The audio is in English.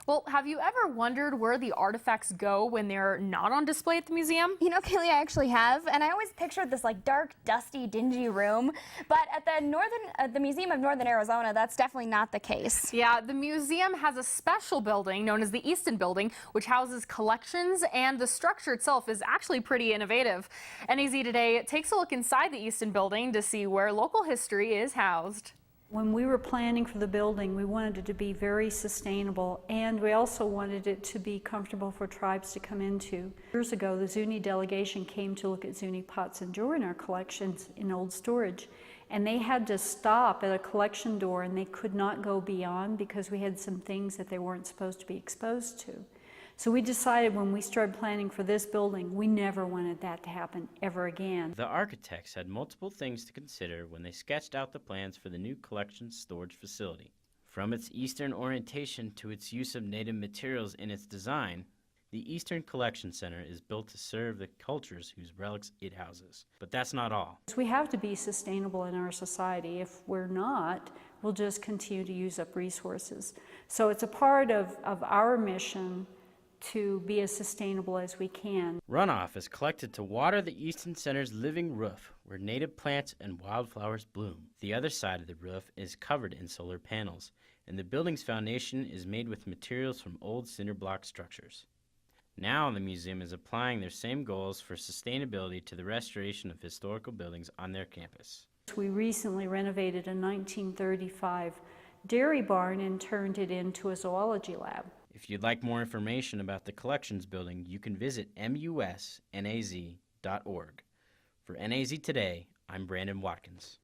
Well, have you ever wondered where the artifacts go when they're not on display at the museum? You know, Kaylee, I actually have, and I always pictured this like dark, dusty, dingy room. But at the Museum of Northern Arizona, that's definitely not the case. Yeah, the museum has a special building known as the Easton Building, which houses collections, and the structure itself is actually pretty innovative. NAZ Today takes a look inside the Easton Building to see where local history is housed. When we were planning for the building, we wanted it to be very sustainable, and we also wanted it to be comfortable for tribes to come into. Years ago, the Zuni delegation came to look at Zuni pots and jewelry in our collections in old storage, and they had to stop at a collection door, and they could not go beyond because we had some things that they weren't supposed to be exposed to. So we decided when we started planning for this building, we never wanted that to happen ever again. The architects had multiple things to consider when they sketched out the plans for the new collections storage facility. From its Eastern orientation to its use of native materials in its design, the Eastern Collection Center is built to serve the cultures whose relics it houses. But that's not all. We have to be sustainable in our society. If we're not, we'll just continue to use up resources. So it's a part of our mission to be as sustainable as we can. Runoff is collected to water the Easton Center's living roof, where native plants and wildflowers bloom. The other side of the roof is covered in solar panels, and the building's foundation is made with materials from old cinder block structures. Now the museum is applying their same goals for sustainability to the restoration of historical buildings on their campus. We recently renovated a 1935 dairy barn and turned it into a zoology lab. If you'd like more information about the Collections Building, you can visit musnaz.org. For NAZ Today, I'm Brandon Watkins.